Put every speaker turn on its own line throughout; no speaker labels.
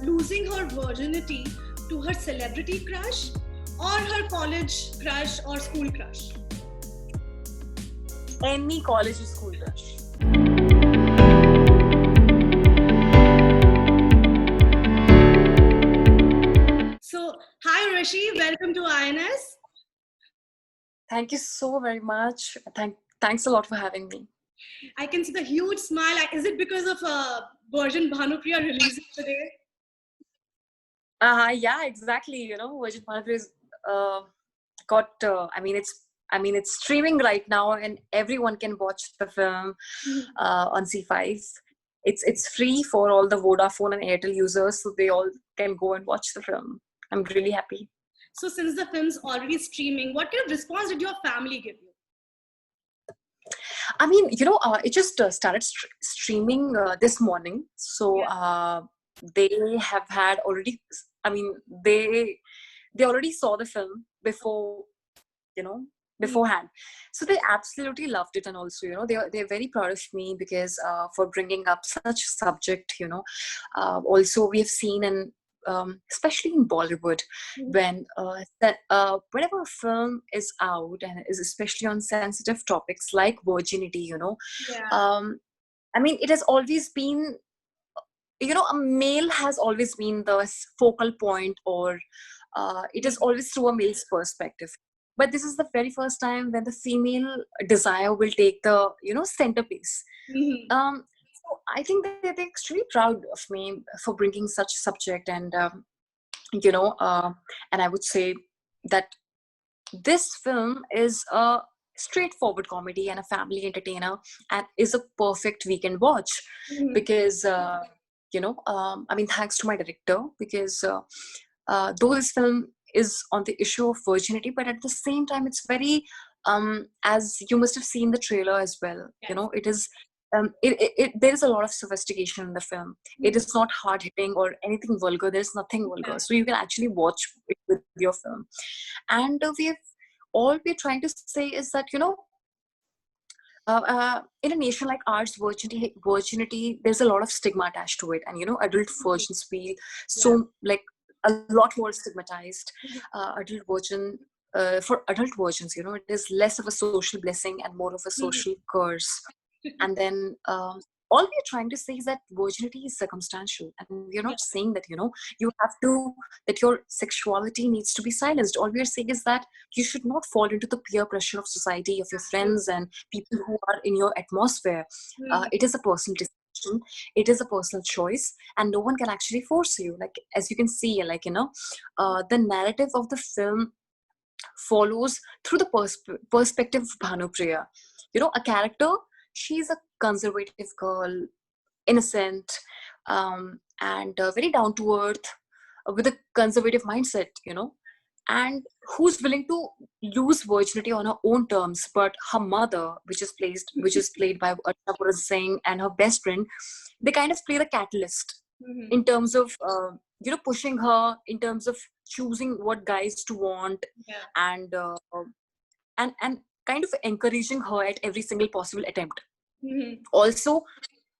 losing her virginity to her celebrity crush or her college crush or school crush?
Any college or school crush.
So, hi Urvashi, welcome to INS.
Thank you so very much. Thanks a lot for having me.
I can see the huge smile. Is it because of Virgin Bhanupriya releasing today?
Yeah, exactly. You know, Virgin Bhanupriya is got. It's streaming right now, and everyone can watch the film on C5. It's free for all the Vodafone and Airtel users, so they all can go and watch the film. I'm really happy.
So, since the film's already streaming, what kind of response did your family give you?
I mean, you know, it just started streaming this morning. So they have had already, I mean, they already saw the film before, you know, beforehand. So they absolutely loved it. And also, you know, they're very proud of me because for bringing up such subject, you know. Also, we have seen and especially in Bollywood, when whenever a film is out and is especially on sensitive topics like virginity, you know, I mean, it has always been, you know, a male has always been the focal point, or it is always through a male's perspective. But this is the very first time when the female desire will take the, you know, centerpiece. So I think that they're extremely proud of me for bringing such subject, and you know, and I would say that this film is a straightforward comedy and a family entertainer, and is a perfect weekend watch because you know, I mean, thanks to my director, because though this film is on the issue of virginity, but at the same time it's very as you must have seen the trailer as well, you know, it is there is a lot of sophistication in the film. It is not hard hitting or anything vulgar. There's nothing vulgar, so you can actually watch it with your film. And we're trying to say is that, you know, in a nation like ours, virginity, there's a lot of stigma attached to it, and you know, adult virgins feel so like a lot more stigmatized. For adult virgins, you know, it is less of a social blessing and more of a social curse. And then all we're trying to say is that virginity is circumstantial, and we're not saying that, you know, that your sexuality needs to be silenced. All we're saying is that you should not fall into the peer pressure of society, of your friends and people who are in your atmosphere. It is a personal decision, it is a personal choice, and no one can actually force you. Like, as you can see, like, you know, the narrative of the film follows through the perspective of Bhanupriya. You know, a character, she's a conservative girl, innocent, and very down to earth, with a conservative mindset, you know, and who's willing to lose virginity on her own terms. But her mother, which is played by Archana Singh, and her best friend, they kind of play the catalyst in terms of you know, pushing her in terms of choosing what guys to want, and kind of encouraging her at every single possible attempt. Also,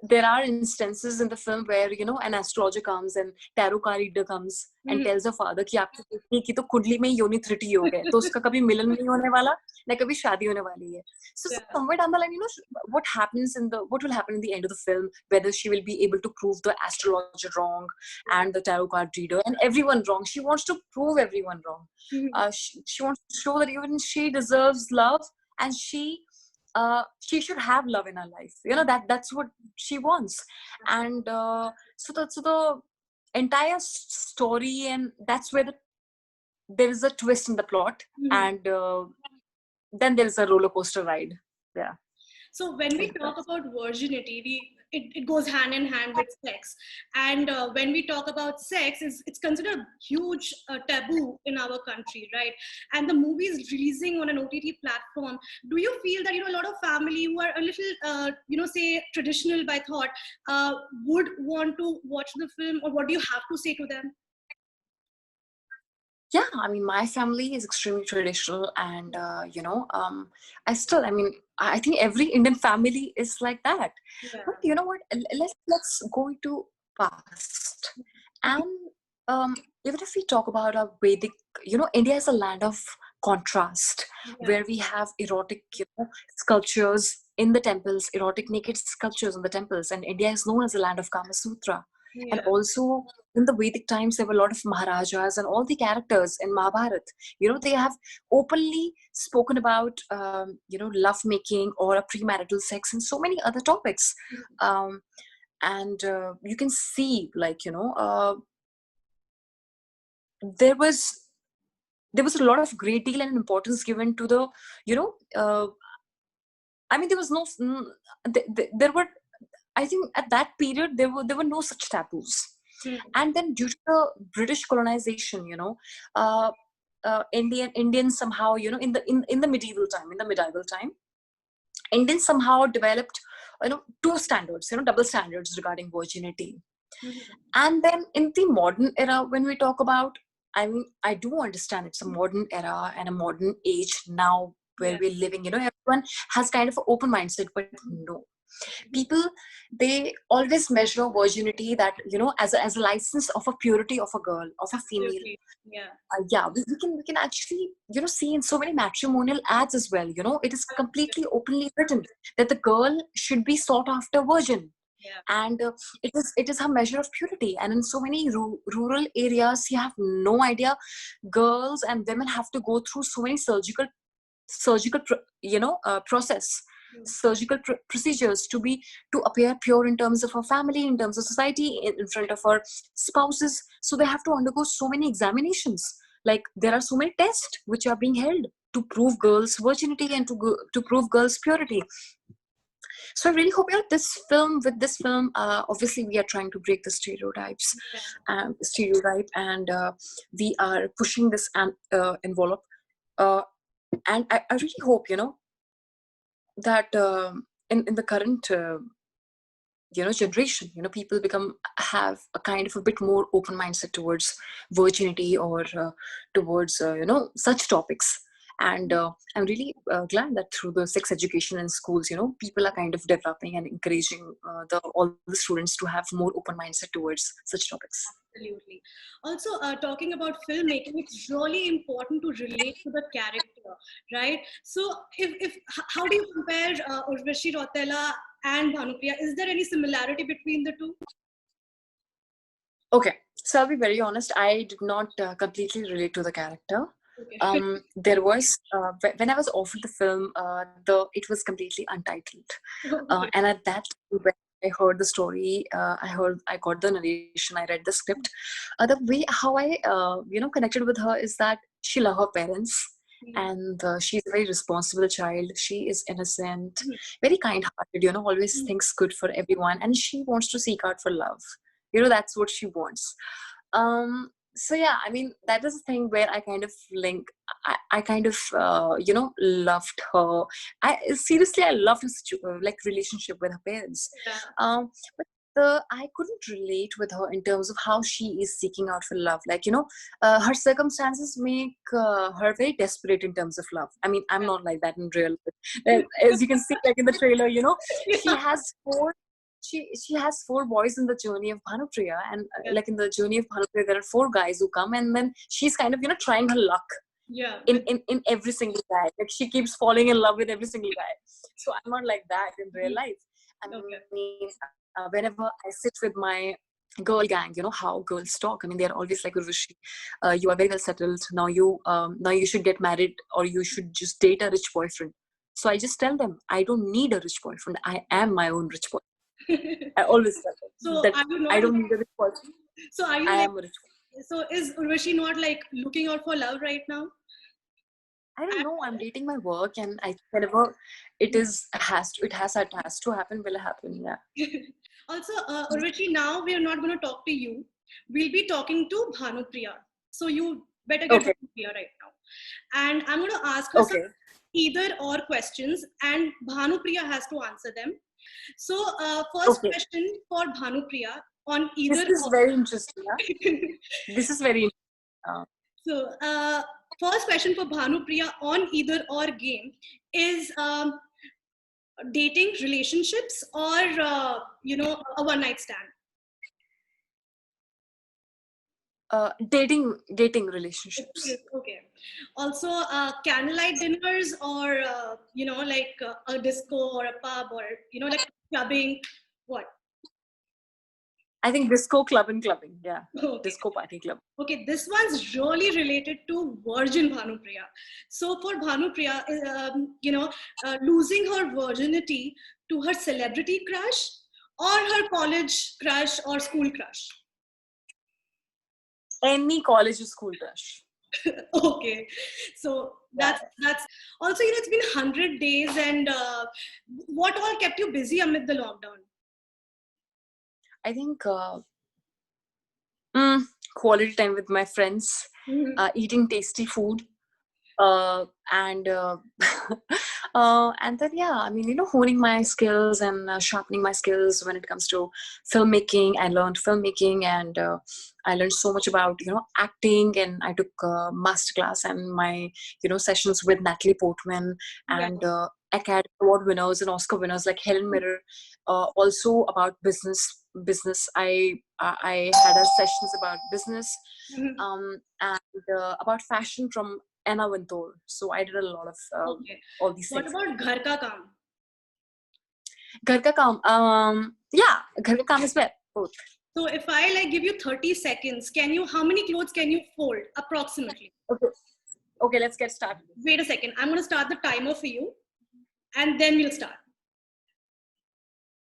there are instances in the film where, you know, an astrologer comes and tarot card reader comes and tells her father कि आपकी बेटी की तो कुंडली में योनि त्रुटि हो गए, तो उसका कभी मिलन नहीं होने वाला, ना कभी शादी होने वाली है. So somewhere down the line, you know, what will happen in the end of the film, whether she will be able to prove the astrologer wrong and the tarot card reader and everyone wrong. She wants to prove everyone wrong. She wants to show that even she deserves love, and she should have love in her life. You know, that's what she wants. And so the entire story, and that's where there is a twist in the plot, and then there is a roller coaster ride. Yeah.
So when we talk about virginity, it goes hand in hand with sex. And when we talk about sex, it's considered a huge taboo in our country, right? And the movie is releasing on an OTT platform. Do you feel that, you know, a lot of family who are a little, you know, say traditional by thought, would want to watch the film, or what do you have to say to them?
Yeah, I mean, my family is extremely traditional, and you know, I think every Indian family is like that. But you know what? Let's go to past, And even if we talk about our Vedic, India is a land of contrast,
Yeah.
where we have erotic, sculptures in the temples, erotic naked sculptures in the temples, and India is known as the land of Kama Sutra. And
Yeah.
also in the Vedic times, there were a lot of Maharajas and all the characters in Mahabharat. They have openly spoken about, love making or a premarital sex and so many other topics. Um, and you can see, like, there was a lot of great deal and importance given to the, you know, uh, I mean, there was no, there were, I think at that period, there were no such taboos.
Hmm.
And then due to the British colonization, Indians somehow, in the medieval time, Indians somehow developed, two standards, double standards regarding virginity.
Hmm.
And then in the modern era, when we talk about, I mean, I do understand it's a modern era and a modern age now where
Yeah.
we're living. Everyone has kind of an open mindset, but no. People, they always measure virginity that, as a license of a purity of a girl, of a female.
Absolutely. Yeah.
Yeah, we can actually, see in so many matrimonial ads as well. It is completely openly written that the girl should be sought after virgin,
Yeah.
and it is her measure of purity. And in so many rural areas, you have no idea, girls and women have to go through so many process,
Hmm.
surgical procedures to appear pure in terms of her family, in terms of society, in front of her spouses. So they have to undergo so many examinations, like there are so many tests which are being held to prove girls virginity and to prove girls purity. So I really hope, with this film, obviously we are trying to break the
Yeah.
stereotype, and we are pushing this envelope. Uh, and I really hope, that in the current, generation, people have a kind of a bit more open mindset towards virginity, or towards, such topics. And I'm really glad that through the sex education in schools, people are kind of developing and encouraging all the students to have more open mindset towards such topics.
Absolutely. Also, talking about filmmaking, it's really important to relate to the character, right? So, how do you compare Urvashi Rautela and Bhanupriya? Is there any similarity between the two?
Okay, so I'll be very honest. I did not completely relate to the character.
Okay.
There was, when I was offered the film, it was completely untitled,
Okay.
and at that, when I heard the story, I got the narration, I read the script. The way how I connected with her is that she loved her parents,
Mhm.
and she's a very responsible child. She is innocent,
Mhm.
very kind-hearted. Always thinks good for everyone, and she wants to seek out for love. That's what she wants. So yeah, I mean, that is a thing where I kind of link. I kind of loved her. I loved her like relationship with her parents.
Yeah.
But I couldn't relate with her in terms of how she is seeking out for love. Like, her circumstances make her very desperate in terms of love. I mean, I'm not like that in real life. As you can see, like in the trailer, she
Yeah.
has she has four boys in the journey of Bhanupriya, and
Yeah.
like in the journey of Bhanupriya, there are four guys who come, and then she's kind of trying her luck
Yeah.
in every single guy. Like, she keeps falling in love with every single guy. So I'm not like that in real life. I
Okay.
mean, whenever I sit with my girl gang, how girls talk. I mean, they're always like, Urvashi, you are very well settled now. You should get married, or you should just date a rich boyfriend. So I just tell them, I don't need a rich boyfriend. I am my own rich boy. I always tell them
So
that
are you
I
not
don't
like,
need a rich person.
so are you
I
like,
am a rich person.
so is Urvashi not like looking out for love right now?
I don't know. I'm dating my work, and I whenever it has to happen. Will happen? Yeah.
Also, Urvashi, now we are not going to talk to you. We'll be talking to Bhanupriya. So you better get
Okay.
Bhanupriya right now. And I'm going to ask her some
Okay.
either or questions, and Bhanupriya has to answer them. So, first
Okay.
question for Bhanupriya on
This
either
is
or.
very interesting. Yeah? This is very interesting.
So, first question for Bhanupriya on either or game is dating relationships or a one night stand.
Dating relationships.
Okay. Also, candlelight dinners or, like a disco or a pub or, like clubbing. What?
I think disco clubbing. Yeah,
Okay.
disco party club.
Okay, this one's really related to Virgin Bhanupriya. So for Bhanupriya, losing her virginity to her celebrity crush or her college crush or school crush.
Any college or school crush.
Okay, so that's also, it's been 100 days, and what all kept you busy amid the lockdown?
I think quality time with my friends, eating tasty food, and and then I mean, honing my skills and sharpening my skills when it comes to filmmaking. I learned filmmaking, and I learned so much about acting, and I took master class and my sessions with Natalie Portman
Yeah.
and Academy Award winners and Oscar winners like Helen Mirren. Also about business. I had a sessions about business, and about fashion from Anna Wintour. So I did a lot of
Okay.
all these
What
things.
about ghar ka kaam?
Ghar ka kaam, ghar ka kaam is well, both.
So if I like give you 30 seconds, how many clothes can you fold approximately?
Okay, let's get started.
Wait a second. I'm going to start the timer for you, and then we'll start.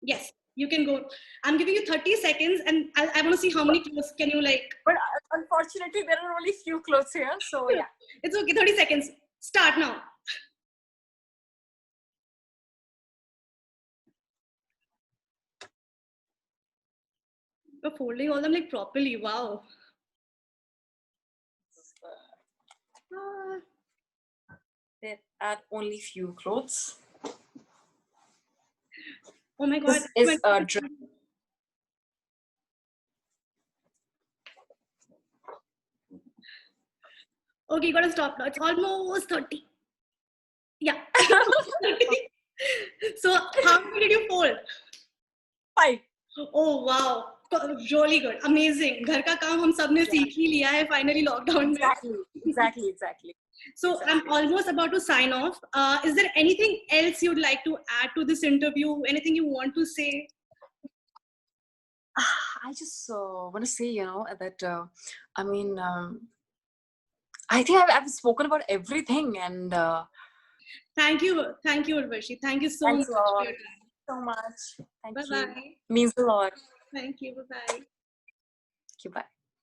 Yes, you can go. I'm giving you 30 seconds, and I want to see how many clothes can you like.
But unfortunately, there are only few clothes here, so yeah.
It's okay. 30 seconds. Start now. You're folding all them like properly. Wow.
There are only few clothes.
Oh my God.
This is a dress.
Okay, you gotta stop now. It's almost 30. Yeah. So how many did you fold?
5.
Oh wow. Really good. Amazing. घर का काम हम सब ने सीख ही लिया है finally lockdown में.
Exactly.
So I'm almost about to sign off. Is there anything else you'd like to add to this interview? Anything you want to say?
I just want to say, that I mean, I think I've spoken about everything, and
Thank you, Urvashi. Thank you so much
thanks a lot.
for your time.
So much. Thank
Bye
you.
bye.
Means a lot.
Thank you. Bye bye.
Thank you. Bye.